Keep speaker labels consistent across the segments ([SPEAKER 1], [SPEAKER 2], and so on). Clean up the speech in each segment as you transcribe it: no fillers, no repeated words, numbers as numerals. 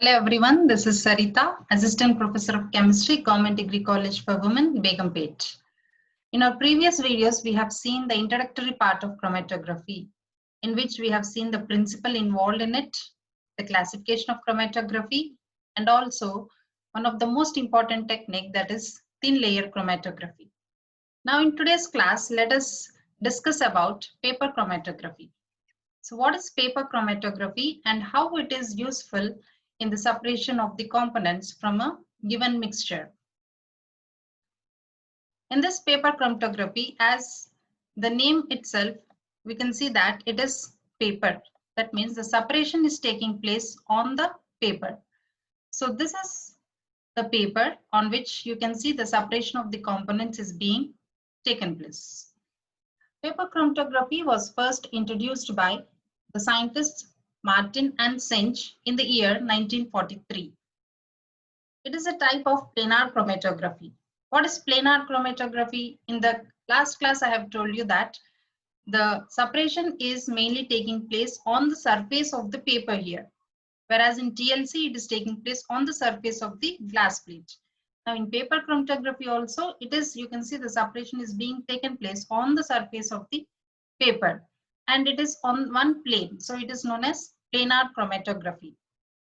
[SPEAKER 1] Hello everyone, this is Sarita, Assistant Professor of Chemistry, Government Degree College for Women, Begumpet. In our previous videos, we have seen the introductory part of chromatography, in which we have seen the principle involved in it, the classification of chromatography, and also one of the most important technique, that is thin layer chromatography. Now in today's class, let us discuss about paper chromatography. So what is paper chromatography and how it is useful in the separation of the components from a given mixture? In this paper chromatography, as the name itself, we can see that it is paper. That means the separation is taking place on the paper. So this is the paper on which you can see the separation of the components is being taken place. Paper chromatography was first introduced by the scientists Martin and Sench in the year 1943. It is a type of planar chromatography. What is planar chromatography? In the last class, I have told you that the separation is mainly taking place on the surface of the paper here, whereas in TLC, it is taking place on the surface of the glass plate. Now in paper chromatography also, it is, you can see the separation is being taken place on the surface of the paper, and it is on one plane. So it is known as planar chromatography.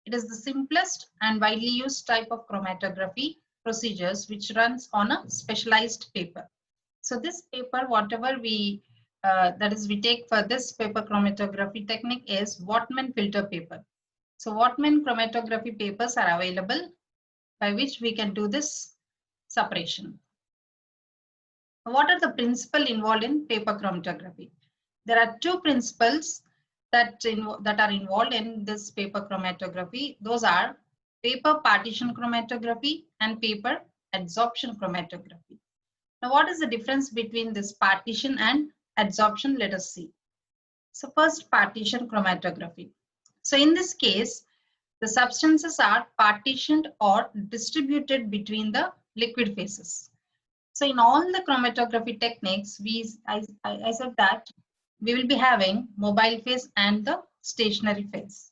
[SPEAKER 1] It is the simplest and widely used type of chromatography procedures which runs on a specialized paper. So this paper, whatever we take for this paper chromatography technique is Whatman filter paper. So Whatman chromatography papers are available by which we can do this separation. What are the principles involved in paper chromatography? There are two principles that are involved in this paper chromatography. Those are paper partition chromatography and paper adsorption chromatography. Now, what is the difference between this partition and adsorption? Let us see. So first, partition chromatography. So in this case, the substances are partitioned or distributed between the liquid phases. So in all the chromatography techniques, I said that we will be having mobile phase and the stationary phase.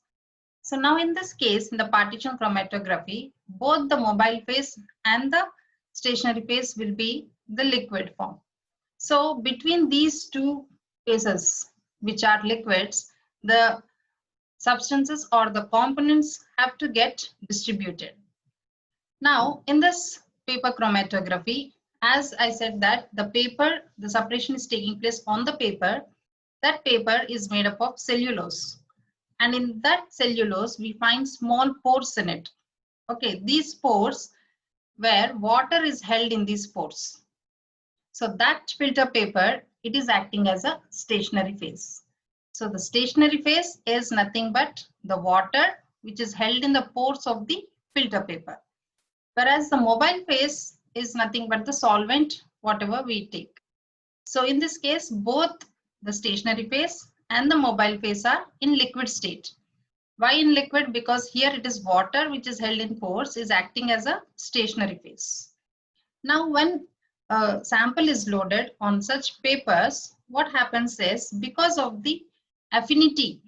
[SPEAKER 1] So now in this case, in the partition chromatography, both the mobile phase and the stationary phase will be the liquid form. So between these two phases, which are liquids, the substances or the components have to get distributed. Now in this paper chromatography, as I said that the separation is taking place on the paper. That paper is made up of cellulose. And in that cellulose, we find small pores in it. Okay, these pores where water is held in these pores. So that filter paper, it is acting as a stationary phase. So the stationary phase is nothing but the water which is held in the pores of the filter paper. Whereas the mobile phase is nothing but the solvent, whatever we take. So in this case, both the stationary phase and the mobile phase are in liquid state. Why in liquid? Because here it is water which is held in pores is acting as a stationary phase. Now when a sample is loaded on such papers, what happens is because of the affinity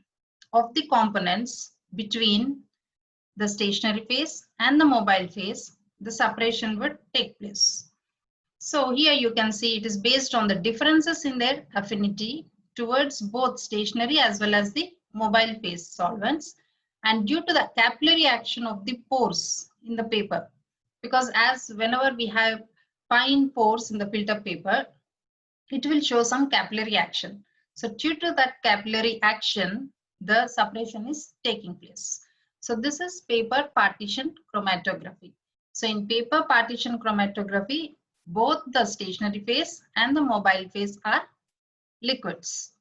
[SPEAKER 1] of the components between the stationary phase and the mobile phase, the separation would take place. So here you can see it is based on the differences in their affinity towards both stationary as well as the mobile phase solvents, and due to the capillary action of the pores in the paper, because as whenever we have fine pores in the filter paper, it will show some capillary action. So due to that capillary action, the separation is taking place. So this is paper partition chromatography. So in paper partition chromatography, both the stationary phase and the mobile phase are liquids.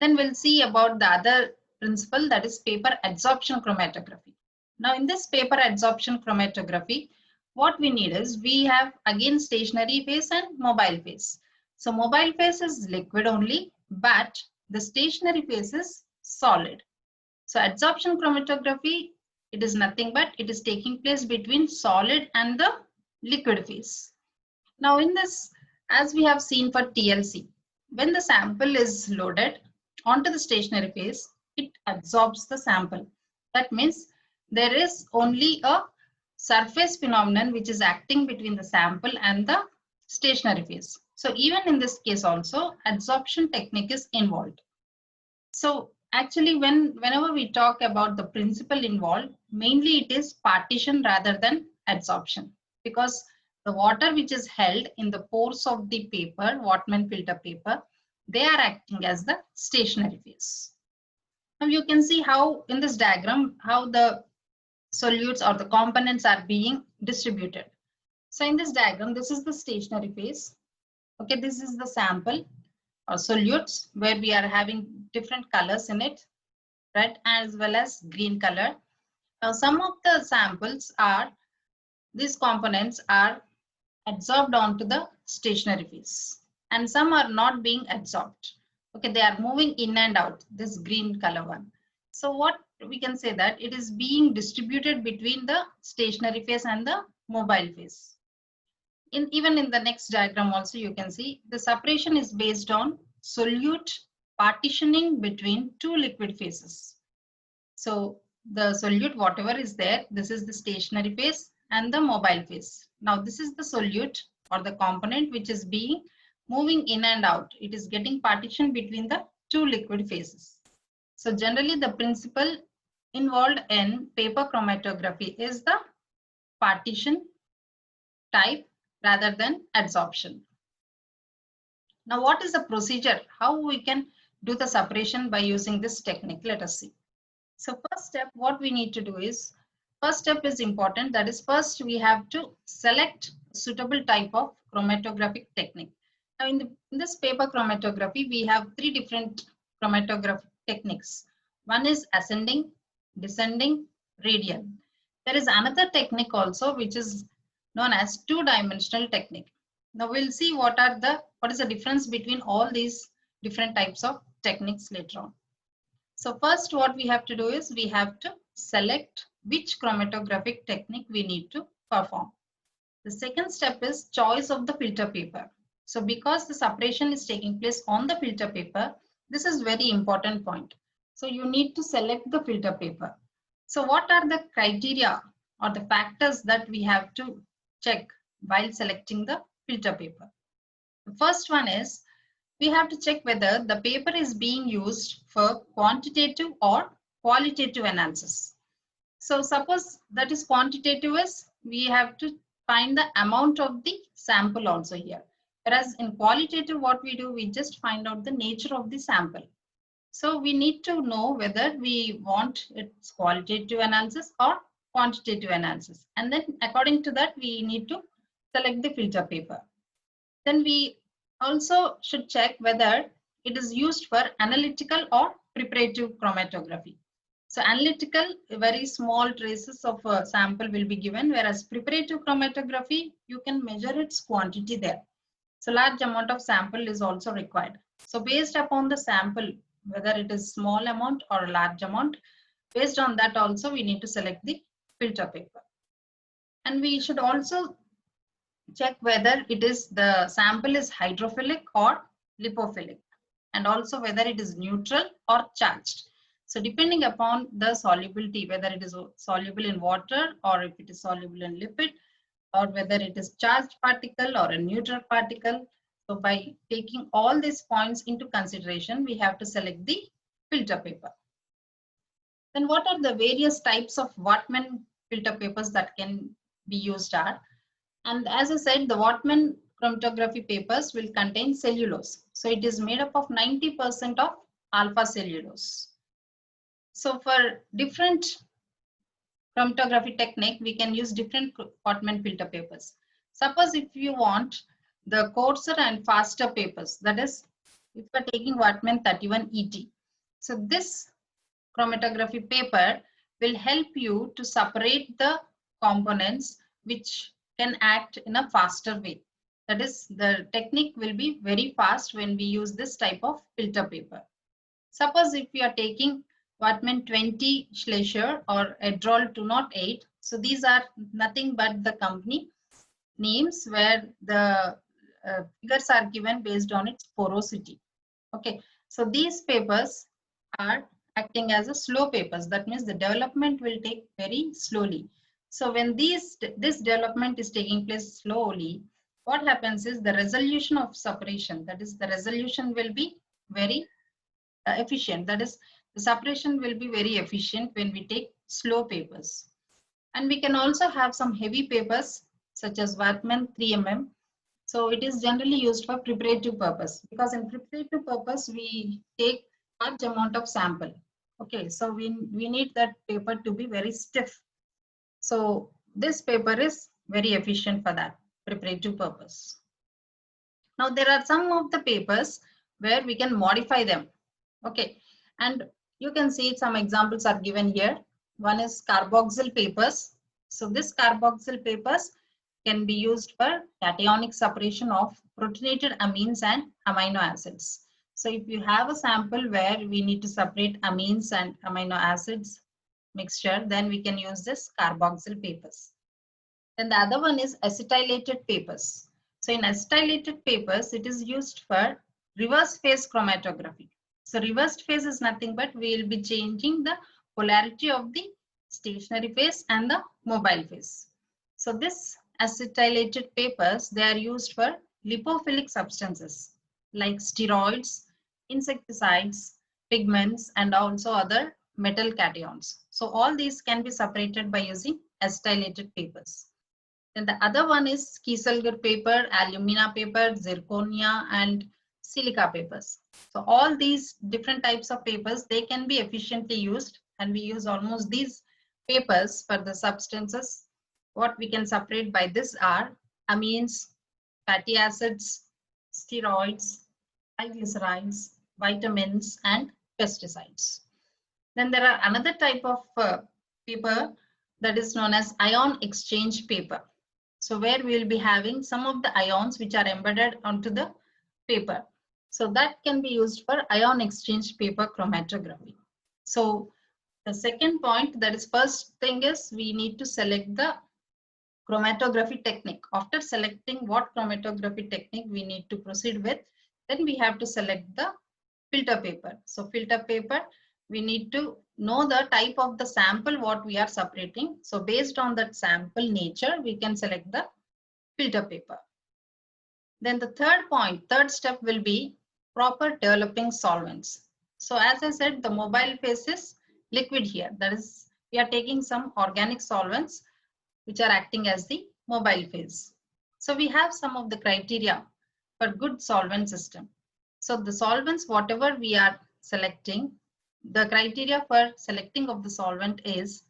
[SPEAKER 1] Then we'll see about the other principle, that is paper adsorption chromatography. Now in this paper adsorption chromatography, what we need is we have again stationary phase and mobile phase. So mobile phase is liquid only, but the stationary phase is solid. So adsorption chromatography, it is nothing but it is taking place between solid and the liquid phase. Now in this, as we have seen for TLC, when the sample is loaded onto the stationary phase, it absorbs the sample. That means there is only a surface phenomenon which is acting between the sample and the stationary phase. So even in this case also, adsorption technique is involved. So actually whenever we talk about the principle involved, mainly it is partition rather than adsorption, because the water which is held in the pores of the paper, Whatman filter paper, they are acting as the stationary phase. Now you can see how in this diagram, how the solutes or the components are being distributed. So in this diagram, this is the stationary phase. Okay, this is the sample or solutes where we are having different colors in it, red as well as green color. Now some of the samples are, these components are adsorbed onto the stationary phase and some are not being adsorbed. Okay, they are moving in and out, this green color one. So what we can say that it is being distributed between the stationary phase and the mobile phase. Even in the next diagram also you can see the separation is based on solute partitioning between two liquid phases. So the solute, whatever is there, this is the stationary phase and the mobile phase. Now this is the solute or the component which is being moving in and out. It is getting partition between the two liquid phases. So generally the principle involved in paper chromatography is the partition type rather than adsorption. Now what is the procedure? How we can do the separation by using this technique? Let us see. So first step, what we need to do is, first step is important. That is, first we have to select suitable type of chromatographic technique. Now in this paper chromatography, we have three different chromatographic techniques. One is ascending, descending, radial. There is another technique also which is known as two-dimensional technique. Now we'll see what is the difference between all these different types of techniques later on. So first what we have to do is we have to select which chromatographic technique we need to perform. The second step is choice of the filter paper. So because the separation is taking place on the filter paper, this is very important point. So you need to select the filter paper. So what are the criteria or the factors that we have to check while selecting the filter paper? The first one is we have to check whether the paper is being used for quantitative or qualitative analysis. So suppose that is quantitative, is we have to find the amount of the sample also here. Whereas in qualitative, what we do, we just find out the nature of the sample. So we need to know whether we want its qualitative analysis or quantitative analysis. And then according to that, we need to select the filter paper. Then we also should check whether it is used for analytical or preparative chromatography. So analytical, very small traces of a sample will be given, whereas preparative chromatography, you can measure its quantity there. So large amount of sample is also required. So based upon the sample, whether it is small amount or a large amount, based on that also we need to select the filter paper. And we should also check whether it is the sample is hydrophilic or lipophilic, and also whether it is neutral or charged. So depending upon the solubility, whether it is soluble in water or if it is soluble in lipid, or whether it is charged particle or a neutral particle. So by taking all these points into consideration, we have to select the filter paper. Then what are the various types of Whatman filter papers that can be used are? And as I said, the Whatman chromatography papers will contain cellulose. So it is made up of 90% of alpha cellulose. So for different chromatography technique, we can use different Whatman filter papers. Suppose if you want the coarser and faster papers, that is, if we are taking Whatman 31 ET. So this chromatography paper will help you to separate the components which can act in a faster way. That is, the technique will be very fast when we use this type of filter paper. Suppose if we are taking Whatman 20 Schleicher or Edrol 208, so these are nothing but the company names where the figures are given based on its porosity. Okay, so these papers are acting as a slow papers. That means the development will take very slowly. So when this development is taking place slowly, what happens is the resolution of separation, that is the resolution will be very efficient. That is the separation will be very efficient when we take slow papers. And we can also have some heavy papers such as Whatman 3mm. So it is generally used for preparative purpose, because in preparative purpose we take large amount of sample. Okay, so we need that paper to be very stiff. So this paper is very efficient for that preparative purpose. Now there are some of the papers where we can modify them. Okay, and you can see some examples are given here. One is carboxyl papers. So this carboxyl papers can be used for cationic separation of protonated amines and amino acids. So if you have a sample where we need to separate amines and amino acids mixture, then we can use this carboxyl papers. Then the other one is acetylated papers. So in acetylated papers, it is used for reverse phase chromatography. So reversed phase is nothing but we will be changing the polarity of the stationary phase and the mobile phase. So this acetylated papers, they are used for lipophilic substances like steroids, insecticides, pigments, and also other metal cations. So all these can be separated by using acetylated papers. Then the other one is Kieselguhr paper, alumina paper, zirconia, and silica papers. So all these different types of papers, they can be efficiently used, and we use almost these papers for the substances. What we can separate by this are amines, fatty acids, steroids, triglycerides, vitamins, and pesticides. Then there are another type of paper that is known as ion exchange paper. So where we will be having some of the ions which are embedded onto the paper. So that can be used for ion exchange paper chromatography. So the second point, that is first thing is we need to select the chromatography technique. After selecting what chromatography technique we need to proceed with, then we have to select the filter paper. So filter paper, we need to know the type of the sample what we are separating. So based on that sample nature, we can select the filter paper. Then the third step will be proper developing solvents. So as I said, the mobile phase is liquid here. That is, we are taking some organic solvents which are acting as the mobile phase. So we have some of the criteria for good solvent system. So the solvents, whatever we are selecting, the criteria for selecting of the solvent is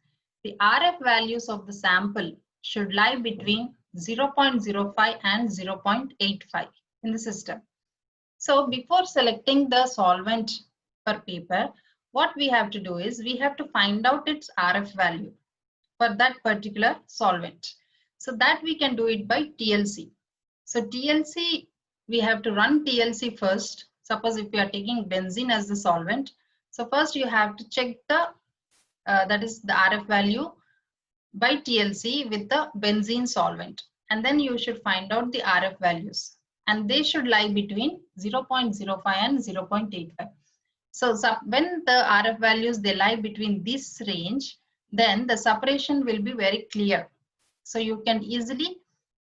[SPEAKER 1] the RF values of the sample should lie between 0.05 and 0.85 in the system. So before selecting the solvent per paper, what we have to do is we have to find out its RF value for that particular solvent. So that we can do it by TLC. So TLC, we have to run TLC first. Suppose if we are taking benzene as the solvent, so first you have to check the that is the RF value by TLC with the benzene solvent, and then you should find out the RF values, and they should lie between 0.05 and 0.85. So when the RF values they lie between this range, then the separation will be very clear. So you can easily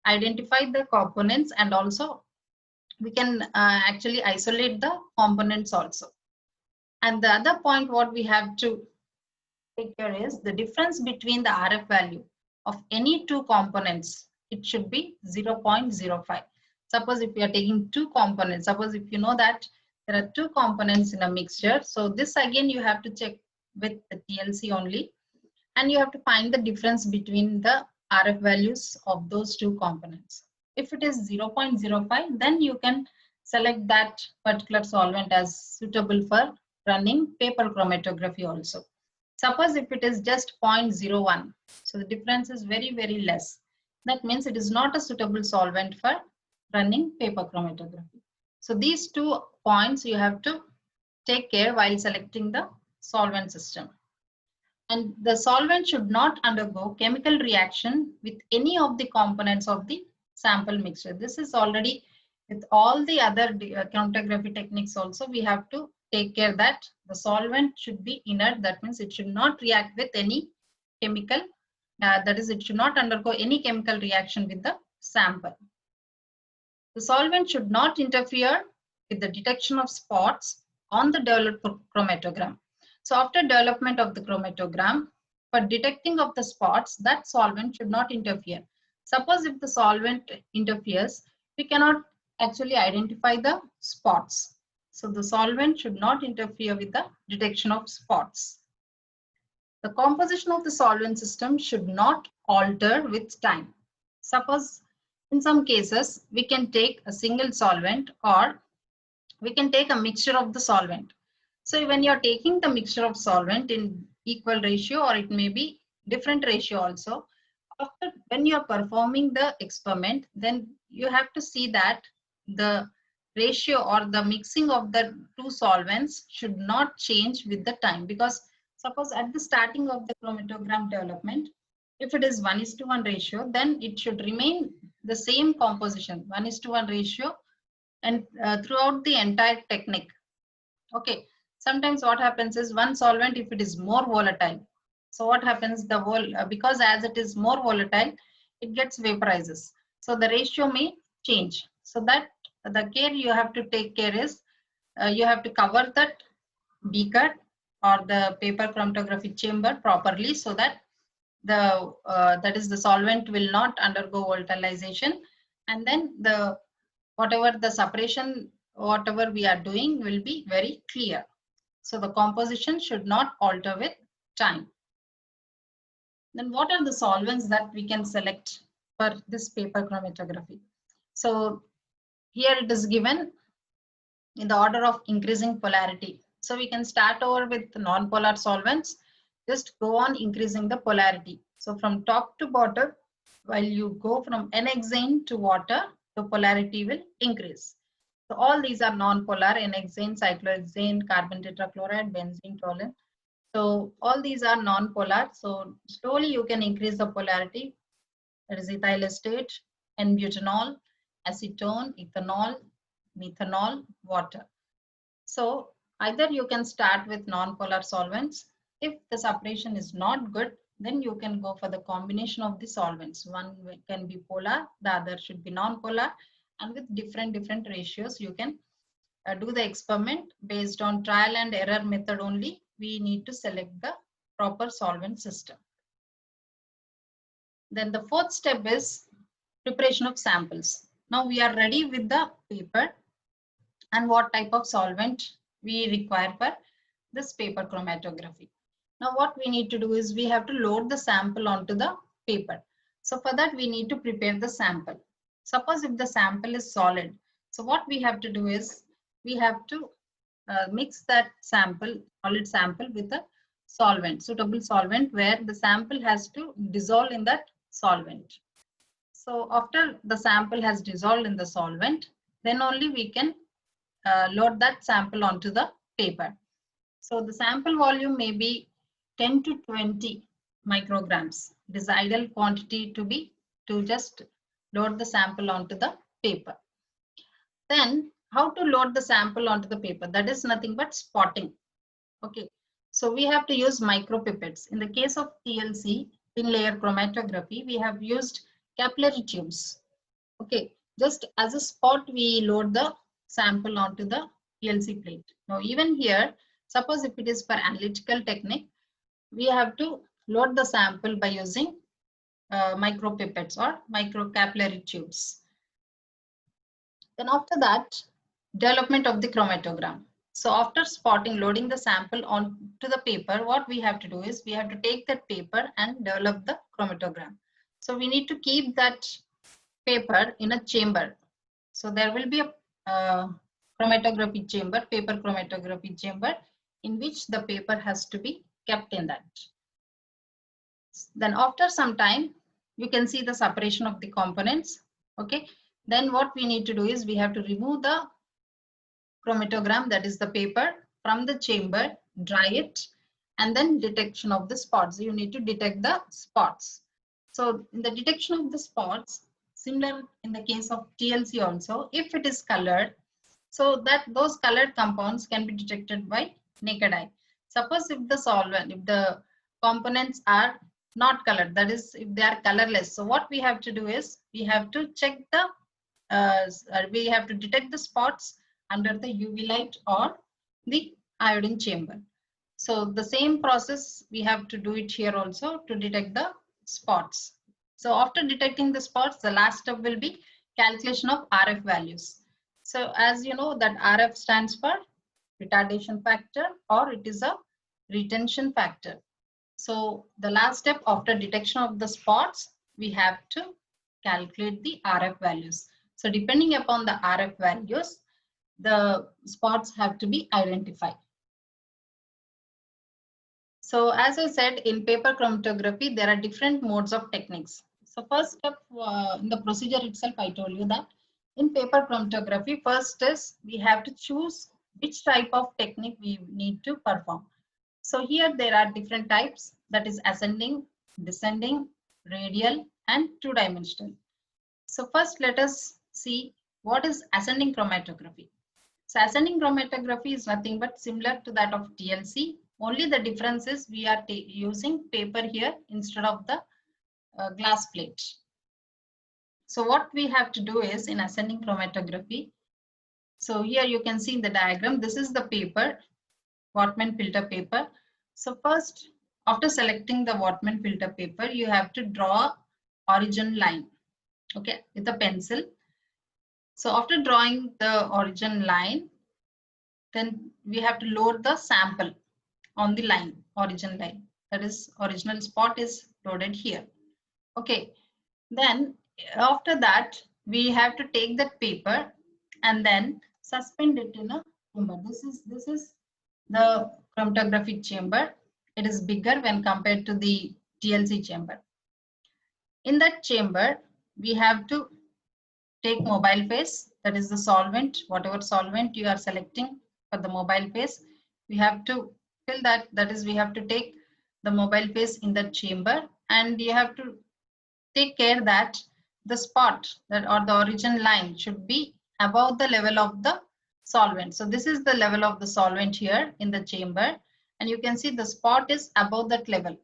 [SPEAKER 1] identify the components, and also we can actually isolate the components also. And the other point what we have to take care is the difference between the RF value of any two components. It should be 0.05. Suppose if we are taking two components, suppose if you know that there are two components in a mixture. So this again you have to check with the TLC only, and you have to find the difference between the RF values of those two components. If it is 0.05, then you can select that particular solvent as suitable for running paper chromatography also. Suppose if it is just 0.01, so the difference is very, very less. That means it is not a suitable solvent for running paper chromatography. So these 2 points you have to take care while selecting the solvent system. And the solvent should not undergo chemical reaction with any of the components of the sample mixture. This is already with all the other chromatography techniques also we have to take care that the solvent should be inert. That means it should not react with any chemical. That is, it should not undergo any chemical reaction with the sample. The solvent should not interfere with the detection of spots on the developed chromatogram. So after development of the chromatogram, for detecting of the spots, that solvent should not interfere. Suppose if the solvent interferes, we cannot actually identify the spots. So the solvent should not interfere with the detection of spots. The composition of the solvent system should not alter with time. Suppose in some cases, we can take a single solvent or we can take a mixture of the solvent. So when you're taking the mixture of solvent in equal ratio, or it may be different ratio also, after when you're performing the experiment, then you have to see that the ratio or the mixing of the two solvents should not change with the time, because suppose at the starting of the chromatogram development, if it is 1:1 ratio, then it should remain the same composition, 1:1 ratio, and throughout the entire technique. Okay, sometimes what happens is one solvent, if it is more volatile, so what happens, the whole because as it is more volatile, it gets vaporizes, so the ratio may change. So that the care you have to take care is you have to cover that beaker or the paper chromatography chamber properly, so that that is the solvent will not undergo volatilization, and then the whatever the separation, whatever we are doing will be very clear. So the composition should not alter with time. Then what are the solvents that we can select for this paper chromatography? So here it is given in the order of increasing polarity. So we can start over with non-polar solvents, just go on increasing the polarity. So from top to bottom, while you go from N-hexane to water, the polarity will increase. So all these are non-polar: N-hexane, cyclohexane, carbon tetrachloride, benzene, toluene. So all these are non-polar. So slowly you can increase the polarity. That is ethyl acetate, N-butanol, acetone, ethanol, methanol, water. So either you can start with non-polar solvents. If the separation is not good, then you can go for the combination of the solvents. One can be polar, the other should be non-polar, and with different ratios you can do the experiment based on trial and error method only. We need to select the proper solvent system. Then the fourth step is preparation of samples. Now we are ready with the paper and what type of solvent we require for this paper chromatography. Now what we need to do is we have to load the sample onto the paper. So for that we need to prepare the sample. Suppose if the sample is solid, so what we have to do is we have to mix that sample, solid sample, with a solvent, suitable solvent, where the sample has to dissolve in that solvent. So after the sample has dissolved in the solvent, then only we can load that sample onto the paper. So the sample volume may be 10 to 20 micrograms. It is ideal quantity to just load the sample onto the paper. Then how to load the sample onto the paper? That is nothing but spotting. Okay, so we have to use micropipettes. In the case of TLC, thin layer chromatography, we have used capillary tubes. Okay, just as a spot we load the sample onto the TLC plate. Now even here, suppose if it is for analytical technique, we have to load the sample by using micropipettes or microcapillary tubes. Then after that, development of the chromatogram. So after spotting, loading the sample onto the paper, what we have to do is we have to take that paper and develop the chromatogram. So we need to keep that paper in a chamber. So there will be a chromatography chamber, paper chromatography chamber, in which the paper has to be kept in that. Then after some time, you can see the separation of the components. Okay. Then what we need to do is we have to remove the chromatogram, that is the paper, from the chamber, dry it, and then detection of the spots. You need to detect the spots. So in the detection of the spots, similar in the case of TLC also, if it is colored, so that those colored compounds can be detected by naked eye. Suppose if the solvent, if the components are not colored, that is if they are colorless, so what we have to do is we have to check the we have to detect the spots under the UV light or the iodine chamber. So the same process we have to do it here also to detect the spots. So after detecting the spots, the last step will be calculation of RF values. So as you know that RF stands for retardation factor, or it is a retention factor. So the last step after detection of the spots, we have to calculate the RF values. So depending upon the RF values, the spots have to be identified. So as I said, in paper chromatography, there are different modes of techniques. So first step in the procedure itself, I told you that in paper chromatography, first is we have to choose which type of technique we need to perform. So here there are different types, that is ascending, descending, radial, and two-dimensional. So first let us see what is ascending chromatography. So ascending chromatography is nothing but similar to that of TLC. Only the difference is we are using paper here instead of the glass plate. So what we have to do is in ascending chromatography. So here you can see in the diagram, this is the paper, Whatman filter paper. So first, after selecting the Whatman filter paper, you have to draw origin line, okay, with a pencil. So after drawing the origin line, then we have to load the sample on the line, origin line. That is, original spot is loaded here. Okay, then after that, we have to take that paper and then suspend it in a chamber. This is the chromatographic chamber. It is bigger when compared to the TLC chamber. In that chamber, we have to take mobile phase, that is the solvent, whatever solvent you are selecting for the mobile phase. We have to fill that, that is we have to take the mobile phase in that chamber, and you have to take care that the spot that or the origin line should be above the level of the solvent. So this is the level of the solvent here in the chamber, and you can see the spot is above that level.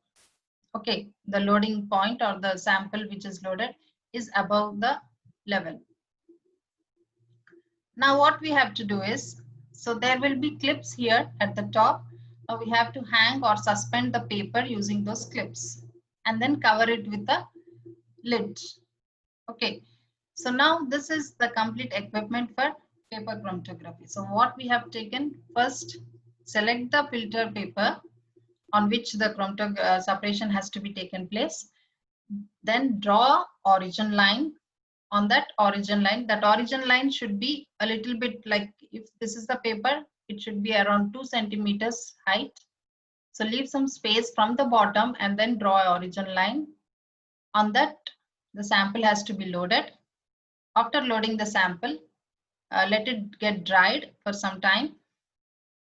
[SPEAKER 1] Okay, the loading point or the sample which is loaded is above the level. Now what we have to do is, so there will be clips here at the top. Now we have to hang or suspend the paper using those clips and then cover it with a lid. Okay, so now this is the complete equipment for paper chromatography. So what we have taken, first select the filter paper on which the separation has to be taken place. Then draw origin line. On that origin line should be a little bit like, if this is the paper, it should be around 2 centimeters height. So leave some space from the bottom and then draw origin line. On that, the sample has to be loaded. After loading the sample, let it get dried for some time.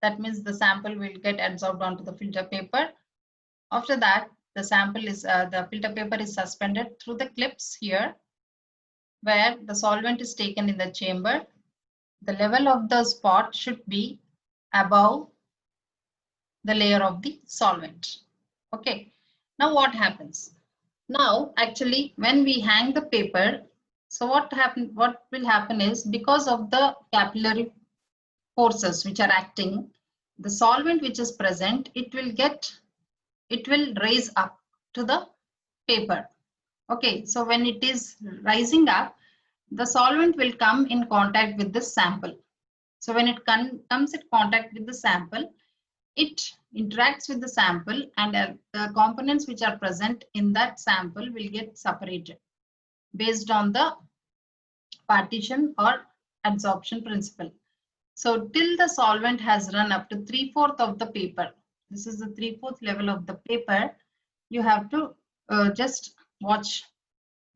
[SPEAKER 1] That means the sample will get absorbed onto the filter paper. After that, the filter paper is suspended through the clips here, where the solvent is taken in the chamber. The level of the spot should be above the layer of the solvent. Okay, now what happens? Now actually when we hang the paper, so what will happen is, because of the capillary forces which are acting, the solvent which is present, it will raise up to the paper. Okay, so when it is rising up, the solvent will come in contact with the sample. So when it comes in contact with the sample, it interacts with the sample, and the components which are present in that sample will get separated based on the partition or adsorption principle. So till the solvent has run up to 3/4 of the paper, this is the 3/4 level of the paper, you have to just watch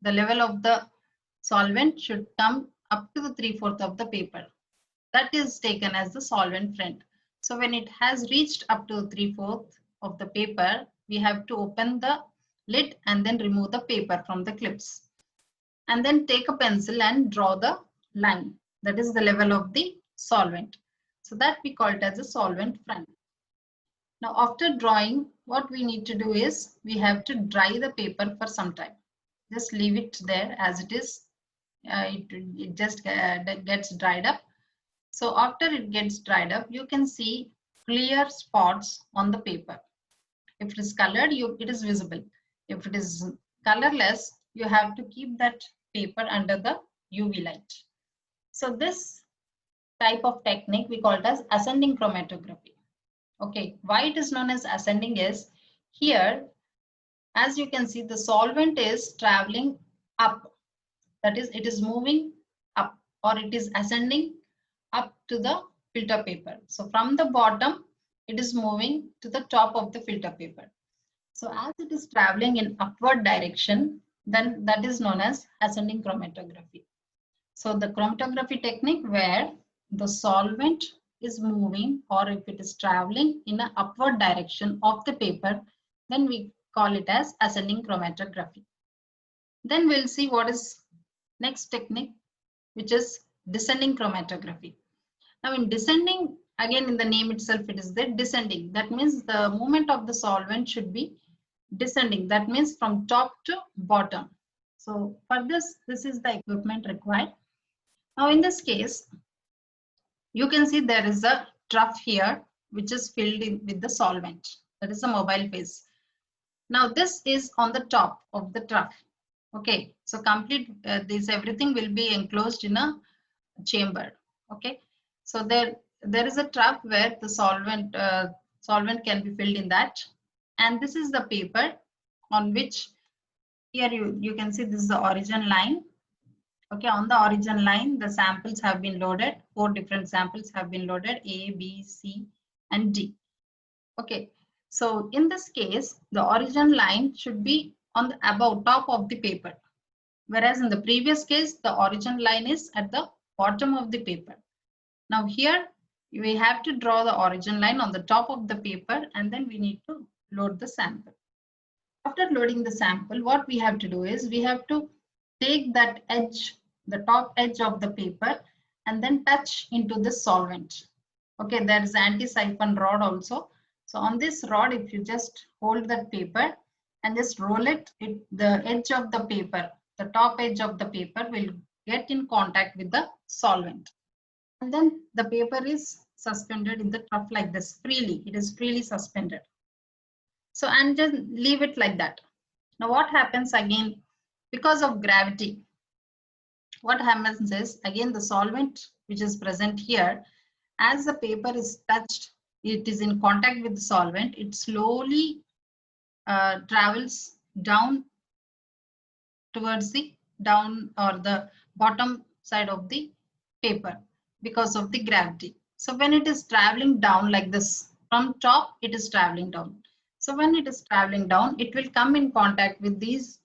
[SPEAKER 1] the level of the solvent should come up to the 3/4 of the paper. That is taken as the solvent friend. So when it has reached up to 3/4 of the paper, we have to open the lid and then remove the paper from the clips. And then take a pencil and draw the line. That is the level of the solvent. So that we call it as a solvent front. Now after drawing, what we need to do is we have to dry the paper for some time. Just leave it there as it is. It just gets dried up. So after it gets dried up, you can see clear spots on the paper. If it is colored, it is visible. If it is colorless, you have to keep that paper under the UV light. So this type of technique we call it as ascending chromatography. Okay, why it is known as ascending is here, as you can see, the solvent is traveling up. That is, it is moving up, or it is ascending up to the filter paper. So from the bottom, it is moving to the top of the filter paper. So as it is traveling in upward direction, then that is known as ascending chromatography. So the chromatography technique where the solvent is moving, or if it is traveling in an upward direction of the paper, then we call it as ascending chromatography. Then we'll see what is next technique, which is descending chromatography. Now in descending, again in the name itself it is the descending. That means the movement of the solvent should be descending. That means from top to bottom. So for this is the equipment required. Now in this case, you can see there is a trough here which is filled in with the solvent. That is a mobile phase. Now this is on the top of the trough. Okay, so complete this everything will be enclosed in a chamber. Okay, so there is a trough where the solvent can be filled in that, and this is the paper on which here you can see this is the origin line. Okay, on the origin line the samples have been loaded. 4 different samples have been loaded, A, B, C and D. Okay, so in this case the origin line should be on the above top of the paper, whereas in the previous case the origin line is at the bottom of the paper. Now here we have to draw the origin line on the top of the paper, and then we need to load the sample. After loading the sample, what we have to do is we have to take that edge, the top edge of the paper, and then touch into the solvent. Okay, there is anti-siphon rod also. So on this rod, if you just hold that paper and just roll it, the edge of the paper, the top edge of the paper will get in contact with the solvent. And then the paper is suspended in the trough like this, freely. It is freely suspended. So, and just leave it like that. Now what happens again, because of gravity, what happens is again the solvent which is present here, as the paper is touched, it is in contact with the solvent, it slowly travels down towards the down or the bottom side of the paper because of the gravity. So when it is traveling down like this, from top it is traveling down. So when it is traveling down, it will come in contact with these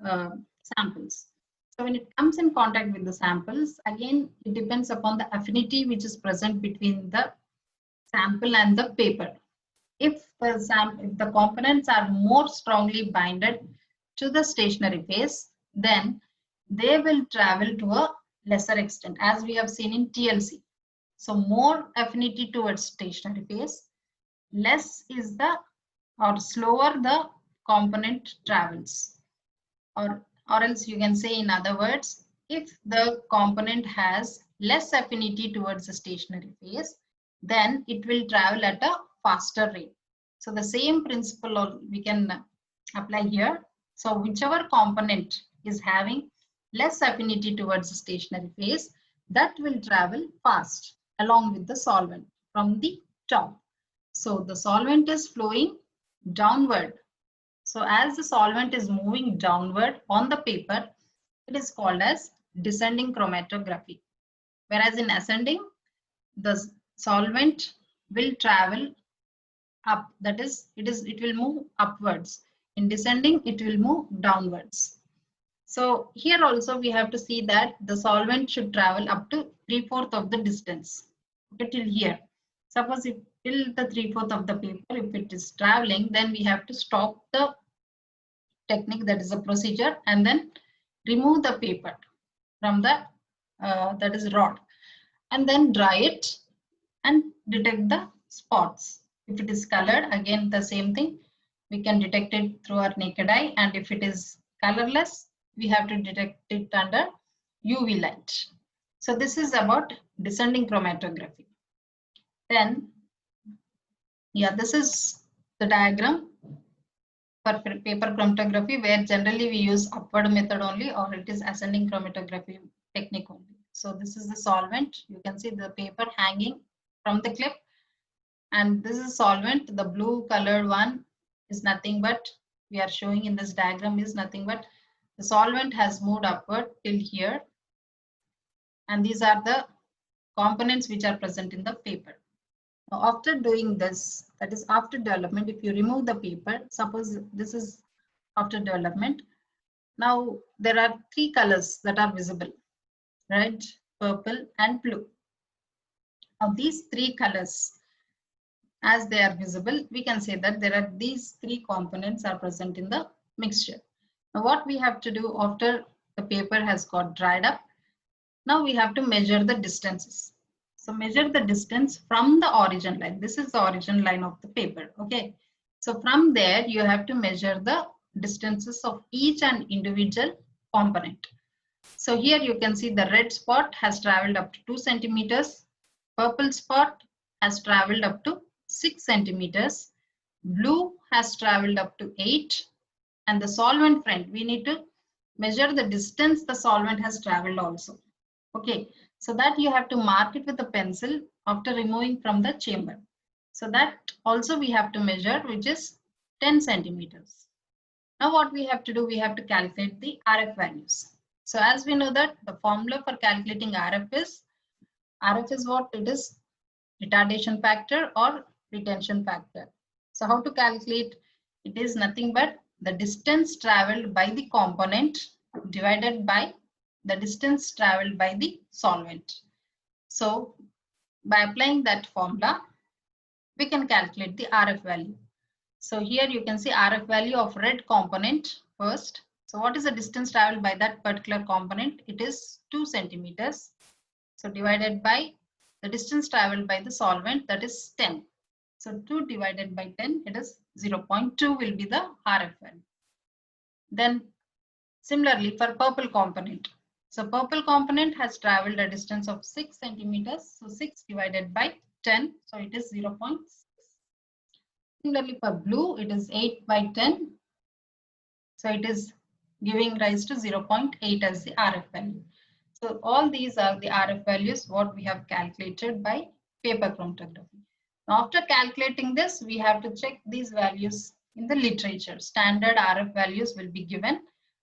[SPEAKER 1] samples. So when it comes in contact with the samples, again it depends upon the affinity which is present between the sample and the paper. If the components are more strongly binded to the stationary phase, then they will travel to a lesser extent, as we have seen in TLC. So more affinity towards stationary phase, less is the, or slower the component travels. Or else you can say in other words, if the component has less affinity towards the stationary phase, then it will travel at a faster rate. So the same principle we can apply here. So whichever component is having less affinity towards the stationary phase, that will travel fast along with the solvent from the top. So the solvent is flowing downward. So as the solvent is moving downward on the paper, it is called as descending chromatography. Whereas in ascending, the solvent will travel up. That is, it will move upwards. In descending, it will move downwards. So here also we have to see that the solvent should travel up to 3/4 of the distance. Okay, till here. Suppose if till the 3/4 of the paper, if it is traveling, then we have to stop the technique, that is a procedure, and then remove the paper from the that is rod. and then dry it and detect the spots. If it is colored, again the same thing, we can detect it through our naked eye, and if it is colorless, we have to detect it under UV light. So this is about descending chromatography. Then, yeah, this is the diagram for paper chromatography, where generally we use upward method only, or it is ascending chromatography technique only. So this is the solvent. You can see the paper hanging from the clip, and this is solvent. The blue colored one is nothing but, we are showing in this diagram, is nothing but the solvent has moved upward till here, and these are the components which are present in the paper. Now, after doing this, that is after development, if you remove the paper, suppose this is after development, now there are three colors that are visible: red, purple, and blue. Now these three colors, as they are visible, we can say that there are these three components are present in the mixture. Now what we have to do after the paper has got dried up, now we have to measure the distances. So measure the distance from the origin line. This is the origin line of the paper. Okay. So from there, you have to measure the distances of each and individual component. So here you can see the red spot has traveled up to 2 centimeters. Purple spot has traveled up to 6 centimeters. Blue has traveled up to 8. And the solvent front, we need to measure the distance the solvent has traveled also. Okay, so that you have to mark it with a pencil after removing from the chamber. So that also we have to measure, which is 10 centimeters. Now what we have to do, we have to calculate the RF values. So as we know that the formula for calculating RF is what it is: retardation factor or retention factor. So how to calculate? It is nothing but the distance traveled by the component divided by the distance traveled by the solvent. So by applying that formula, we can calculate the RF value. So here you can see RF value of red component first. So what is the distance traveled by that particular component? It is 2 centimeters. So divided by the distance traveled by the solvent, that is 10. So 2 divided by 10, it is 0.2 will be the RF value. Then similarly for purple component. So purple component has traveled a distance of 6 centimeters. So 6 divided by 10. So it is 0.6. Similarly for blue, it is 8 by 10. So it is giving rise to 0.8 as the RF value. So all these are the RF values what we have calculated by paper chromatography. Now after calculating this, we have to check these values in the literature. Standard RF values will be given,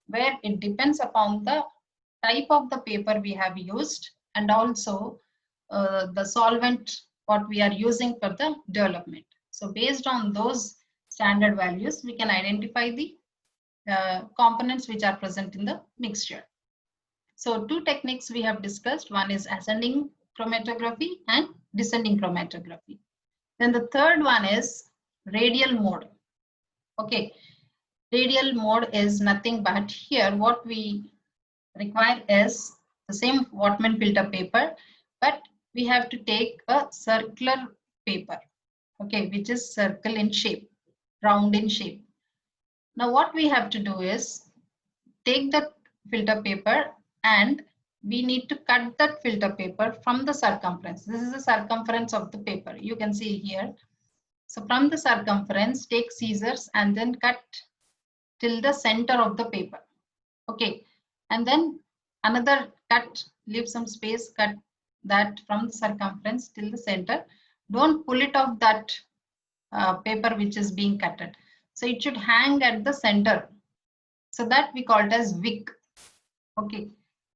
[SPEAKER 1] where it depends upon the type of the paper we have used, and also the solvent what we are using for the development. So based on those standard values, we can identify the components which are present in the mixture. So two techniques we have discussed. One is ascending chromatography and descending chromatography. Then the third one is radial mode. Okay, radial mode is nothing but, here what we require is the same Whatman filter paper, but we have to take a circular paper, okay, which is circle in shape, round in shape. Now what we have to do is take the filter paper and we need to cut that filter paper from the circumference. This is the circumference of the paper. You can see here. So from the circumference, take scissors and then cut till the center of the paper. Okay. And then another cut, leave some space, cut that from the circumference till the center. Don't pull it off that paper which is being cutted. So it should hang at the center. So that we call it as wick. Okay.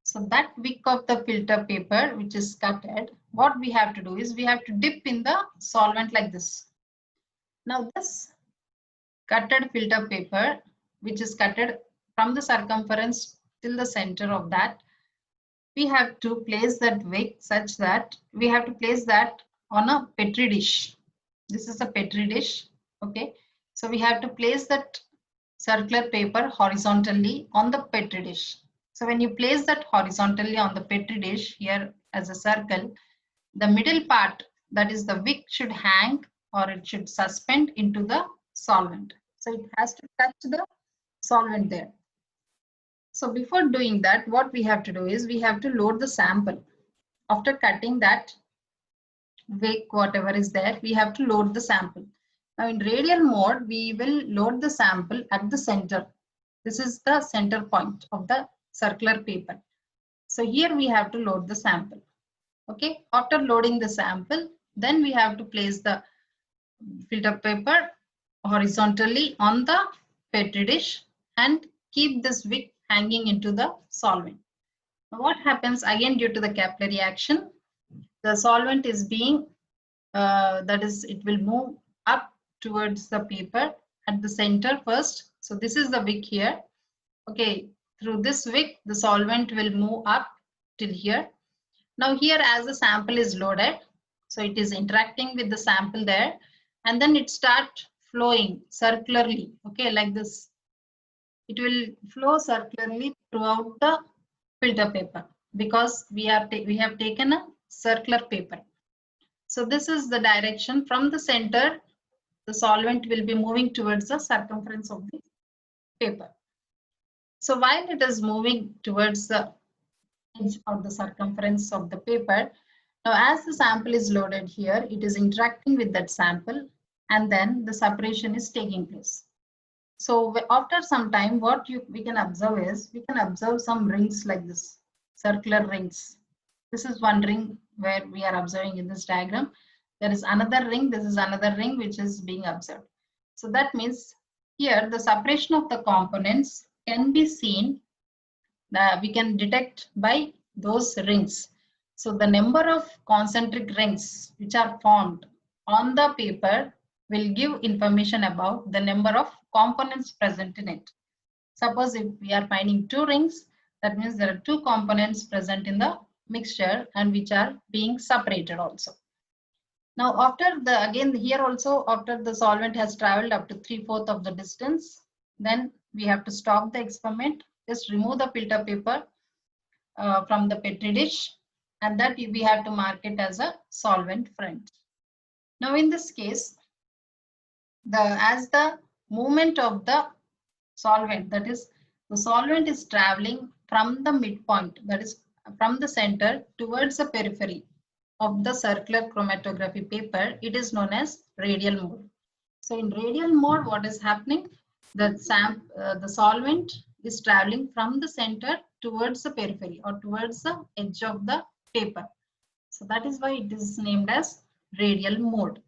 [SPEAKER 1] So that wick of the filter paper which is cutted, what we have to do is we have to dip in the solvent like this. Now this cutted filter paper which is cutted from the circumference till the center of that, we have to place that wick such that we have to place that on a petri dish. This is a petri dish. Okay. So we have to place that circular paper horizontally on the petri dish. So when you place that horizontally on the petri dish here as a circle, the middle part, that is the wick, should hang or it should suspend into the solvent. So it has to touch the solvent there. So before doing that, what we have to do is we have to load the sample. After cutting that wick, whatever is there, we have to load the sample. Now in radial mode, we will load the sample at the center. This is the center point of the circular paper. So here we have to load the sample. Okay, after loading the sample, then we have to place the filter paper horizontally on the petri dish and keep this wick hanging into the solvent. Now what happens again due to the capillary action? The solvent is being, that is, it will move up towards the paper at the center first. So this is the wick here. Okay, through this wick, the solvent will move up till here. Now here, as the sample is loaded, so it is interacting with the sample there, and then it start flowing circularly, okay, like this. It will flow circularly throughout the filter paper because we have taken a circular paper. So this is the direction from the center. The solvent will be moving towards the circumference of the paper. So while it is moving towards the edge or the circumference of the paper, now as the sample is loaded here, it is interacting with that sample and then the separation is taking place. So after some time, what we can observe is, we can observe some rings like this, circular rings. This is one ring where we are observing in this diagram. There is another ring, this is another ring which is being observed. So that means here the separation of the components can be seen, we can detect by those rings. So the number of concentric rings which are formed on the paper will give information about the number of components present in it. Suppose if we are finding 2 rings, that means there are 2 components present in the mixture and which are being separated also. Now after the, again here also, after the solvent has traveled up to 3/4 of the distance, then we have to stop the experiment. Just remove the filter paper from the petri dish, and that we have to mark it as a solvent front. Now in this case, as the movement of the solvent, that is, the solvent is traveling from the midpoint, that is from the center towards the periphery of the circular chromatography paper, it is known as radial mode. So in radial mode, what is happening? The solvent is traveling from the center towards the periphery or towards the edge of the paper. So that is why it is named as radial mode.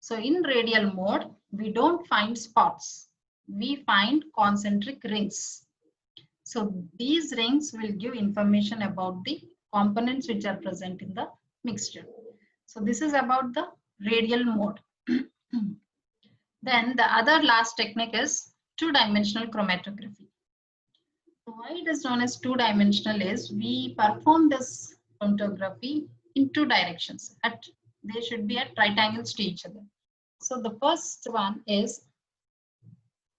[SPEAKER 1] So in radial mode, we don't find spots. We find concentric rings. So these rings will give information about the components which are present in the mixture. So this is about the radial mode. Then the other last technique is two-dimensional chromatography. Why it is known as two-dimensional is we perform this chromatography in 2 directions. They should be at right angles to each other. So the first one is,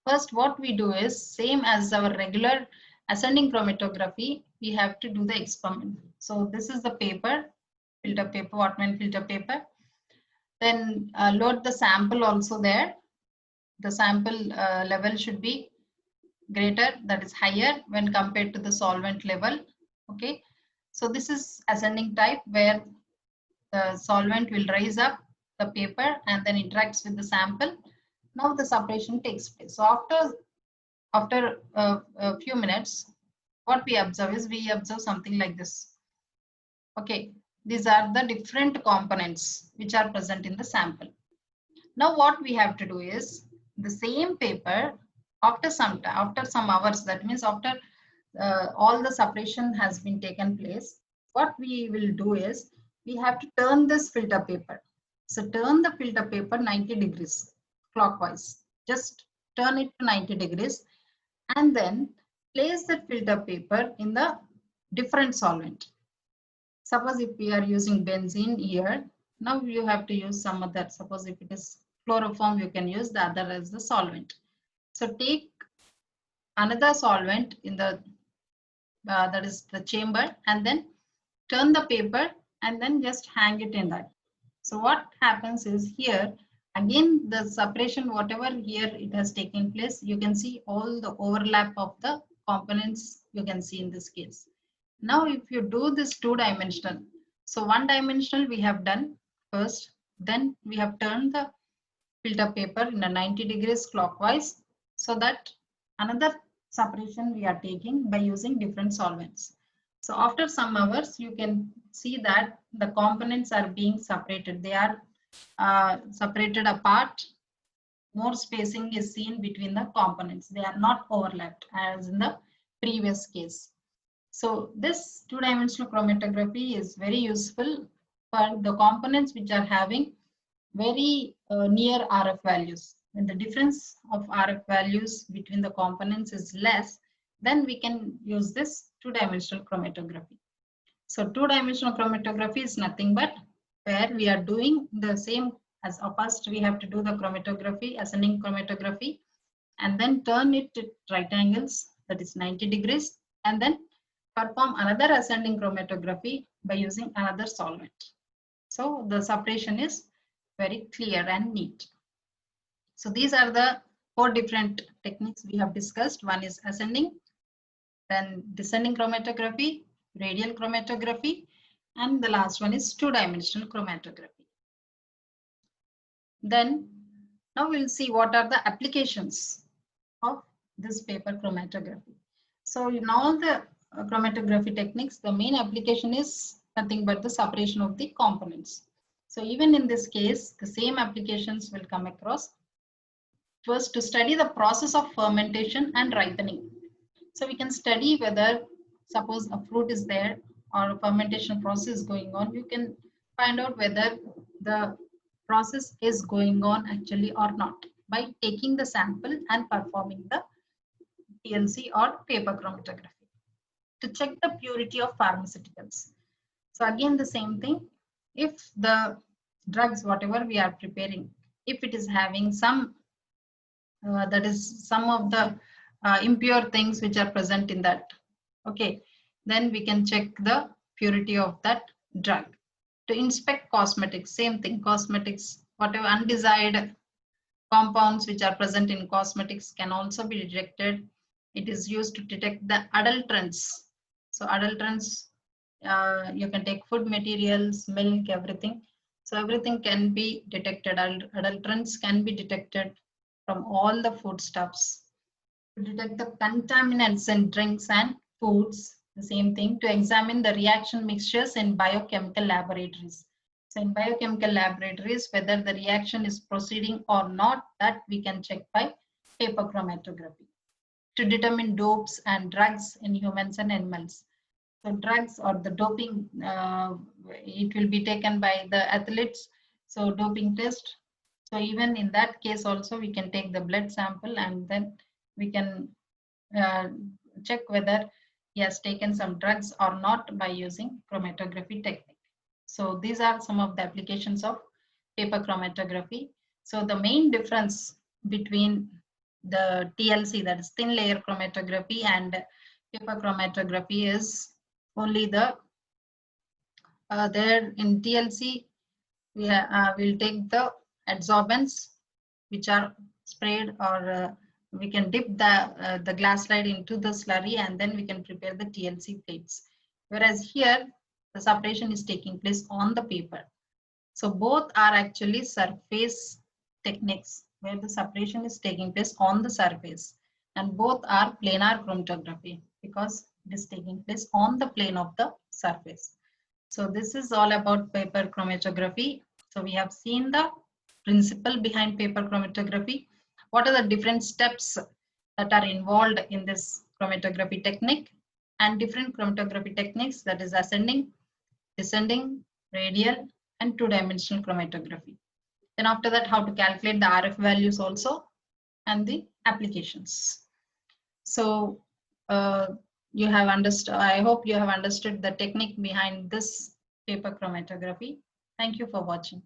[SPEAKER 1] first what we do is same as our regular ascending chromatography, we have to do the experiment. So this is the paper, filter paper, Whatman filter paper. Then load the sample also there. The sample level should be greater, that is higher when compared to the solvent level. Okay, so this is ascending type where the solvent will rise up the paper and then interacts with the sample. Now the separation takes place. So after a few minutes, what we observe is we observe something like this. Okay, these are the different components which are present in the sample. Now what we have to do is the same paper after some hours, that means after all the separation has been taken place, what we will do is we have to turn this filter paper. So turn the filter paper 90 degrees clockwise. Just turn it to 90 degrees and then place the filter paper in the different solvent. Suppose if we are using benzene here, now you have to use some other. Suppose if it is chloroform, you can use the other as the solvent. So take another solvent in the that is the chamber, and then turn the paper and then just hang it in that. So what happens is here, again, the separation, whatever here it has taken place, you can see all the overlap of the components you can see in this case. Now, if you do this two-dimensional, so one-dimensional we have done first, then we have turned the filter paper in a 90 degrees clockwise, so that another separation we are taking by using different solvents. So after some hours, you can see that the components are being separated. They are separated apart. More spacing is seen between the components. They are not overlapped as in the previous case. So this two-dimensional chromatography is very useful for the components which are having very near RF values. When the difference of RF values between the components is less, then we can use this two-dimensional chromatography. So two-dimensional chromatography is nothing but where we are doing the same as first we have to do the chromatography, ascending chromatography, and then turn it at right angles, that is 90 degrees, and then perform another ascending chromatography by using another solvent. So the separation is very clear and neat. So these are the 4 different techniques we have discussed. One is ascending, then descending chromatography, radial chromatography, and the last one is two-dimensional chromatography. Then now we'll see what are the applications of this paper chromatography. So in all the chromatography techniques, the main application is nothing but the separation of the components. So even in this case, the same applications will come across. First, to study the process of fermentation and ripening. So we can study whether, suppose a fruit is there or a fermentation process going on, you can find out whether the process is going on actually or not by taking the sample and performing the TLC or paper chromatography. To check the purity of pharmaceuticals. So again, the same thing. If the drugs, whatever we are preparing, if it is having some, that is some of the impure things which are present in that, okay, then we can check the purity of that drug. To inspect cosmetics, same thing, cosmetics, whatever undesired compounds which are present in cosmetics can also be detected. It is used to detect the adulterants. So adulterants, you can take food materials, milk, everything. So everything can be detected. Adulterants can be detected from all the foodstuffs. To detect the contaminants in drinks and foods, the same thing. To examine the reaction mixtures in biochemical laboratories. So in biochemical laboratories, whether the reaction is proceeding or not, that we can check by paper chromatography. To determine dopes and drugs in humans and animals. So drugs or the doping, it will be taken by the athletes. So doping test. So even in that case also, we can take the blood sample and then we can check whether he has taken some drugs or not by using chromatography technique. So these are some of the applications of paper chromatography. So the main difference between the TLC, that is thin layer chromatography, and paper chromatography is only the there in TLC we will take the adsorbents which are sprayed, or we can dip the glass slide into the slurry and then we can prepare the TLC plates. Whereas here the separation is taking place on the paper. So both are actually surface techniques where the separation is taking place on the surface, and both are planar chromatography because it is taking place on the plane of the surface. So this is all about paper chromatography. So we have seen the principle behind paper chromatography. What are the different steps that are involved in this chromatography technique, and different chromatography techniques, that is ascending, descending, radial, and two-dimensional chromatography. Then after that, how to calculate the RF values also, and the applications. So you have understood, I hope you have understood the technique behind this paper chromatography. Thank you for watching.